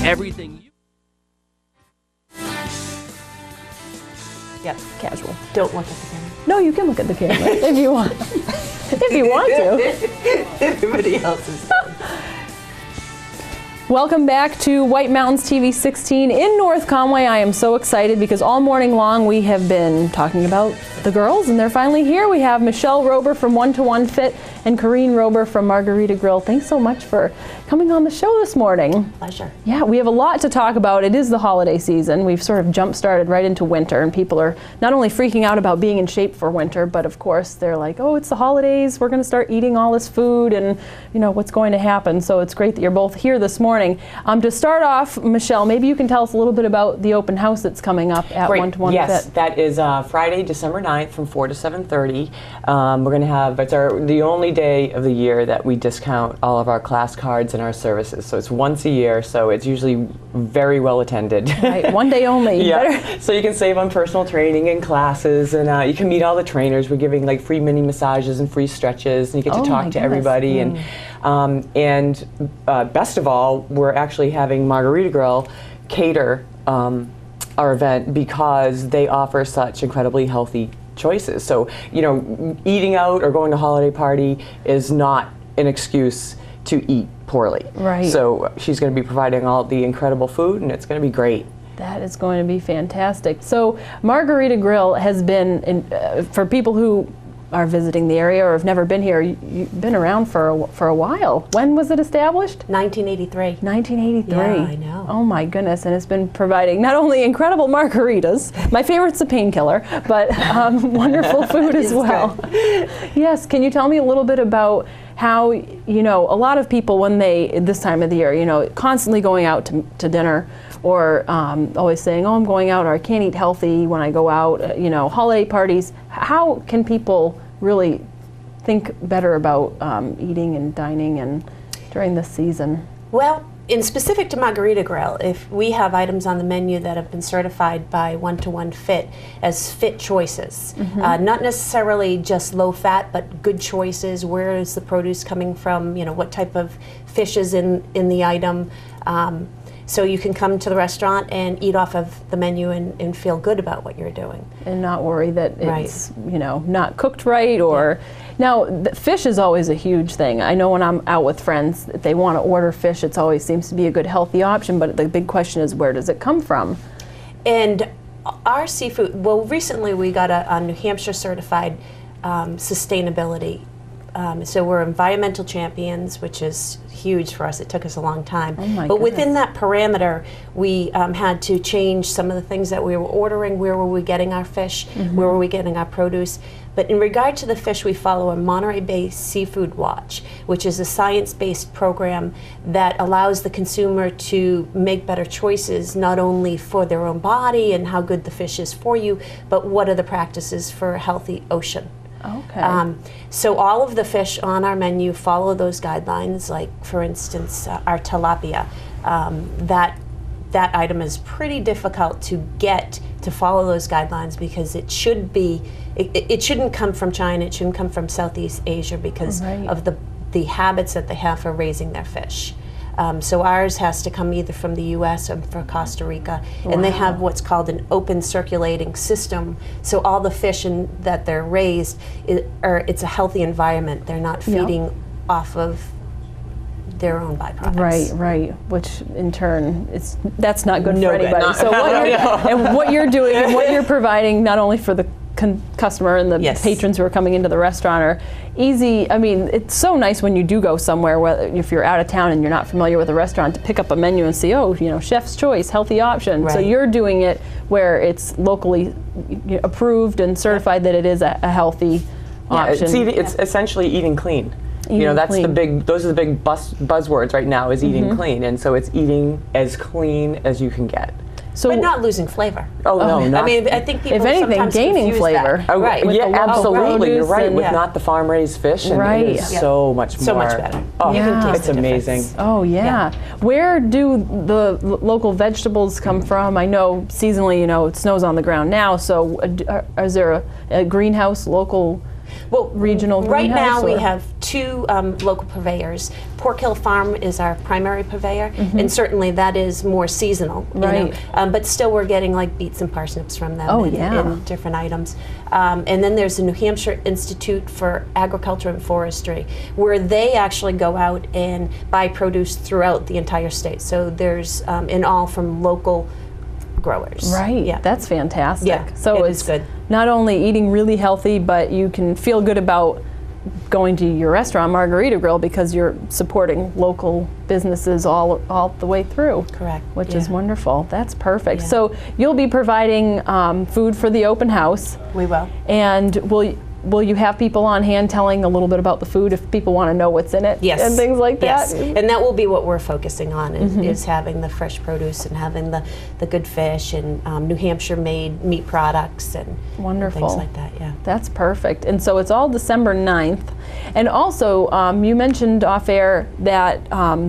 everything you... Yep, casual. Don't look at the camera. No, you can look at the camera if you want. If you want to. Everybody else is done. Welcome back to White Mountains TV 16 in North Conway. I am so excited because all morning long we have been talking about the girls, and they're finally here. We have Michelle Rober from 1-to-1 Fit and Corrine Rober from Margarita Grill. Thanks so much for coming on the show this morning. Pleasure. Yeah, we have a lot to talk about. It is the holiday season. We've sort of jump-started right into winter, and people are not only freaking out about being in shape for winter, but of course they're like, oh, it's the holidays. We're going to start eating all this food, and you know what's going to happen. So it's great that you're both here this morning. To start off, Michelle, maybe you can tell us a little bit about the open house that's coming up at 1-to-1 Yes, Fit. that is Friday, December 9th from 4 to 7:30. We're going to have, it's the only day of the year that we discount all of our class cards and our services. So it's once a year, so it's usually very well attended. Right, one day only. Yeah, so you can save on personal training and classes, and you can meet all the trainers. We're giving like free mini massages and free stretches, and you get to talk to everybody. And best of all, we're actually having Margarita Grill cater our event because they offer such incredibly healthy choices. So, you know, eating out or going to a holiday party is not an excuse to eat poorly. Right. So she's going to be providing all the incredible food, and it's going to be great. That is going to be fantastic. So Margarita Grill has been, for people who are visiting the area or have never been here, you've been around for a while. When was it established? 1983. 1983. Yeah, I know. Oh my goodness, and it's been providing not only incredible margaritas, my favorite's the painkiller, but wonderful food as well. Yes, can you tell me a little bit about how, you know, a lot of people when this time of the year, you know, constantly going out to dinner, or always saying, oh, I'm going out, or I can't eat healthy when I go out, you know, holiday parties. How can people really think better about eating and dining and during this season? Well, in specific to Margarita Grill, if we have items on the menu that have been certified by 1-to-1 Fit as fit choices, not necessarily just low fat, but good choices. Where is the produce coming from? You know, what type of fish is in the item? So you can come to the restaurant and eat off of the menu and feel good about what you're doing. And not worry that it's, you know, not cooked right or... Now, fish is always a huge thing. I know when I'm out with friends, if they want to order fish, it always seems to be a good healthy option, but the big question is, where does it come from? And our seafood, well, recently we got a New Hampshire certified sustainability. So we're environmental champions, which is huge for us. It took us a long time. Oh my but goodness. within that parameter, we had to change some of the things that we were ordering. Where were we getting our fish? Where were we getting our produce? But in regard to the fish, we follow a Monterey-based Seafood Watch, which is a science-based program that allows the consumer to make better choices, not only for their own body and how good the fish is for you, but what are the practices for a healthy ocean. Okay. So all of the fish on our menu follow those guidelines, like for instance, our tilapia. That item is pretty difficult to get to follow those guidelines because it should be, it shouldn't come from China, it shouldn't come from Southeast Asia because of the habits that they have for raising their fish. So ours has to come either from the U.S. or from Costa Rica, and they have what's called an open circulating system. So all the fish that they're raised, it's a healthy environment. They're not feeding off of their own byproducts. Right. Which in turn, that's not good for anybody. So what you're doing and what you're providing, not only for the customer and the patrons who are coming into the restaurant are easy. I mean, it's so nice when you do go somewhere, whether if you're out of town and you're not familiar with a restaurant, to pick up a menu and see, oh, you know, chef's choice, healthy option. So you're doing it where it's locally approved and certified that it is a healthy option. It's essentially eating clean. You know, that's clean. Those are the big buzzwords right now, is eating clean. And so it's eating as clean as you can get. So, but not losing flavor. Oh, no, not. I mean, I think people if anything, sometimes gaining flavor. That. Right. Yeah, absolutely. You're right. And, with not the farm-raised fish, and it is so much more. So much better. Oh, yeah. It's amazing. Oh, yeah. Where do the local vegetables come from? I know seasonally, you know, it snows on the ground now, so is there a greenhouse local Well, regional right greenhouse, now we or- have two local purveyors. Pork Hill Farm is our primary purveyor, and certainly that is more seasonal. You Right. know? But still, we're getting like beets and parsnips from them, Oh, and, yeah. and different items. And then there's the New Hampshire Institute for Agriculture and Forestry, where they actually go out and buy produce throughout the entire state. So there's in all from local growers. Right. Yeah. That's fantastic. Yeah, So it it's is good. not only eating really healthy, but you can feel good about going to your restaurant, Margarita Grill, because you're supporting local businesses all the way through. Correct. Which is Yeah. wonderful. That's perfect. Yeah. So you'll be providing food for the open house, We will. and will you have people on hand telling a little bit about the food if people want to know what's in it? Yes. And things like Yes. that? And that will be what we're focusing on, is having the fresh produce and having the good fish and New Hampshire made meat products and Wonderful. things like that, yeah. That's perfect. And so it's all December 9th. And also, you mentioned off air that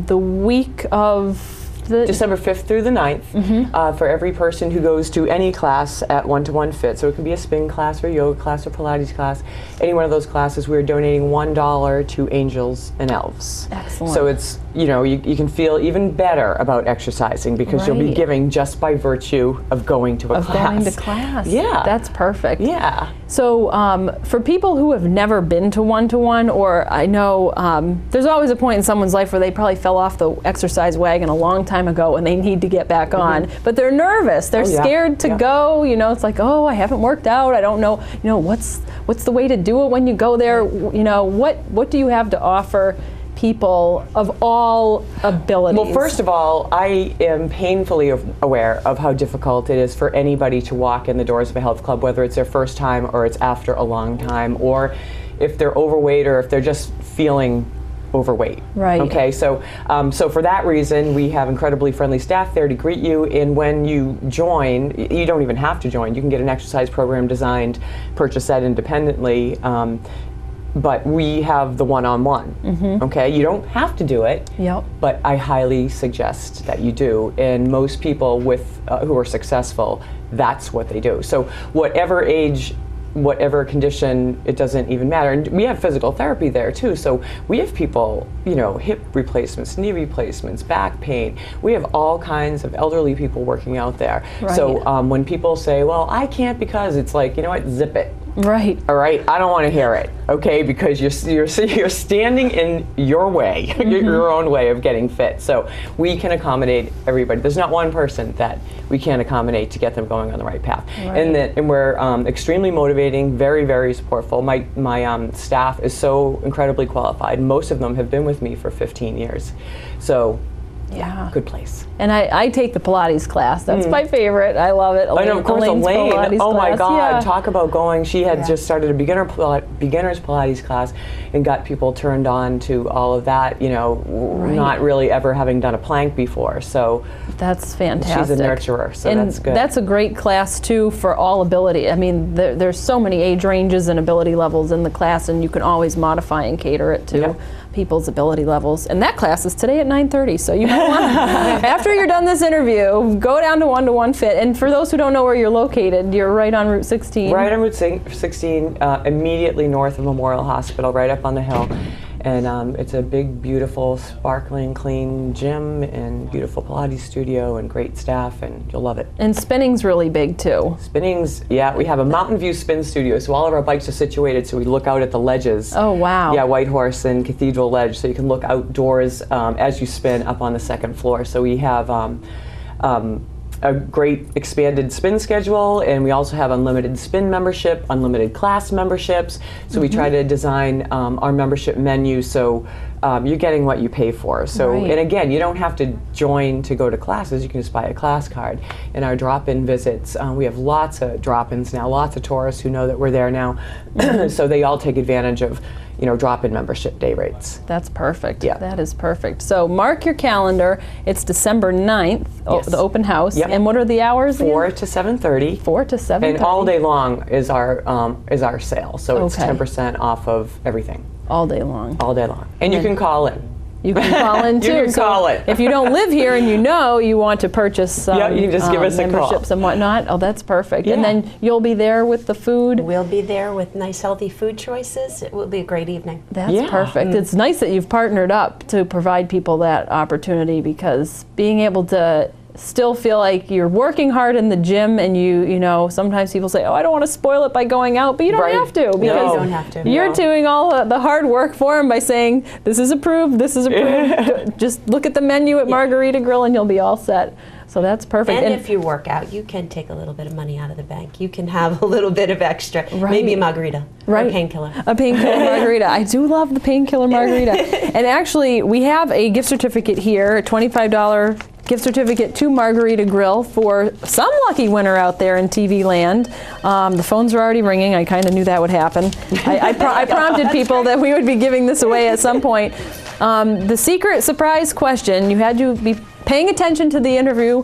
the week of the December 5th through the 9th, for every person who goes to any class at One-to-One Fit. So it can be a spin class or yoga class or Pilates class. Any one of those classes, we're donating $1 to Angels and Elves. Excellent. So it's, you know, you can feel even better about exercising because you'll be Right. giving just by virtue of going to a of class. going to class. Yeah. That's perfect. Yeah. So for people who have never been to one-to-one, or I know there's always a point in someone's life where they probably fell off the exercise wagon a long time ago and they need to get back on, but they're nervous. They're Oh, yeah. scared to Yeah. go. You know, it's like, oh, I haven't worked out. I don't know. You know, what's the way to do it when you go there? You know, what do you have to offer people of all abilities? Well, first of all, I am painfully aware of how difficult it is for anybody to walk in the doors of a health club, whether it's their first time or it's after a long time, or if they're overweight or if they're just feeling overweight. Right. Okay, so so for that reason, we have incredibly friendly staff there to greet you. And when you join, you don't even have to join. You can get an exercise program designed, purchase that independently. But we have the one-on-one. Okay, you don't have to do it. Yep. But I highly suggest that you do. And most people with who are successful, that's what they do. So whatever age, whatever condition, it doesn't even matter. And we have physical therapy there too. So we have people, you know, hip replacements, knee replacements, back pain. We have all kinds of elderly people working out there. Right. So when people say, well, I can't because, it's like, you know what, zip it. Right. All right, I don't want to hear it, okay? Because you're standing in your way, your own way of getting fit. So we can accommodate everybody. There's not one person that we can't accommodate to get them going on the right path. Right. And we're extremely motivating, very, very supportful. My staff is so incredibly qualified. Most of them have been with me for 15 years. So Yeah. good place. And I take the Pilates class. That's my favorite. I love it. I know, of course, Elaine's Elaine. Pilates Oh my class. God! Yeah. Talk about going. She had Yeah. just started a beginner's Pilates class, and got people turned on to all of that. You know, not really ever having done a plank before. So That's fantastic. she's a nurturer. So and that's good. That's a great class too for all ability. I mean, there's so many age ranges and ability levels in the class, and you can always modify and cater it to Yeah. people's ability levels. And that class is today at 9:30. So you might want to, after you're done this interview, go down to One-to-One Fit. And for those who don't know where you're located, you're right on Route 16. Right on Route 16, immediately north of Memorial Hospital, right up on the hill. And it's a big, beautiful, sparkling, clean gym and beautiful Pilates studio and great staff, and you'll love it. And spinning's really big too. Spinning's, yeah, we have a mountain view spin studio, so all of our bikes are situated so we look out at the ledges. Oh, wow. Yeah, White Horse and Cathedral Ledge, so you can look outdoors as you spin up on the second floor. So we have a great expanded spin schedule, and we also have unlimited spin membership, unlimited class memberships. So we try to design our membership menu so you're getting what you pay for. So, Right. and again, you don't have to join to go to classes. You can just buy a class card. And our drop-in visits, we have lots of drop-ins now, lots of tourists who know that we're there now. So they all take advantage of, you know, drop-in membership day rates. That's perfect. Yeah. That is perfect. So mark your calendar. It's December 9th, Yes. the open house. Yep. And what are the hours again? 4 to 7:30. 4 to 7:30. And all day long is our sale. So it's Okay. 10% off of everything, All day long. all day long. And you can call in. You can call in too. You can call it. If you don't live here and you want to purchase Yeah, you can just give us a call. memberships and whatnot, oh, that's perfect. And Yeah. then you'll be there with the food. We'll be there with nice, healthy food choices. It will be a great evening. That's Yeah. perfect. It's nice that you've partnered up to provide people that opportunity, because being able to still feel like you're working hard in the gym, and you know, sometimes people say, oh, I don't want to spoil it by going out, but you don't Right. have to, because You don't have to. you're No. doing all the hard work for them by saying, this is approved, this is approved. Just look at the menu at Margarita Grill and you'll be all set. So that's perfect. And if you work out, you can take a little bit of money out of the bank. You can have a little bit of extra, Right. maybe a margarita or a painkiller. A painkiller margarita. I do love the painkiller margarita. And actually, we have a gift certificate here, a $25 gift certificate to Margarita Grill for some lucky winner out there in TV land. The phones are already ringing. I kind of knew that would happen. I prompted people that we would be giving this away at some point. The secret surprise question, you had to be paying attention to the interview.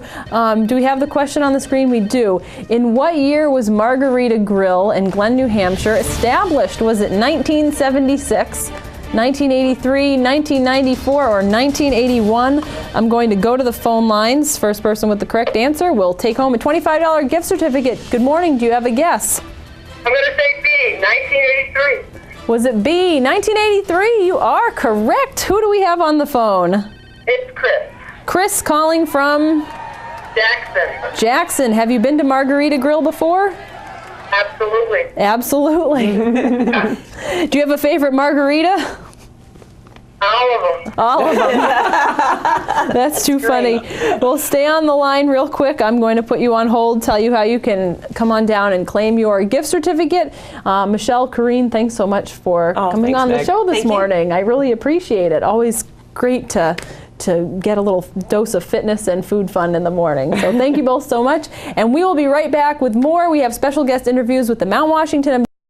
Do we have the question on the screen? We do. In what year was Margarita Grill in Glen, New Hampshire established? Was it 1976? 1983, 1994, or 1981? I'm going to go to the phone lines. First person with the correct answer will take home a $25 gift certificate. Good morning. Do you have a guess? I'm going to say B, 1983. Was it B, 1983? You are correct. Who do we have on the phone? It's Chris Chris calling from Jackson. Jackson. Have you been to Margarita Grill before? Absolutely. Absolutely. Do you have a favorite margarita? All of them. All of them. That's too funny. Well, stay on the line real quick. I'm going to put you on hold, tell you how you can come on down and claim your gift certificate. Michelle, Corrine, thanks so much for coming thanks, on the Meg. show this Thank you. morning. I really appreciate it. Always great to get a little dose of fitness and food fun in the morning. So thank you both so much. And we will be right back with more. We have special guest interviews with the Mount Washington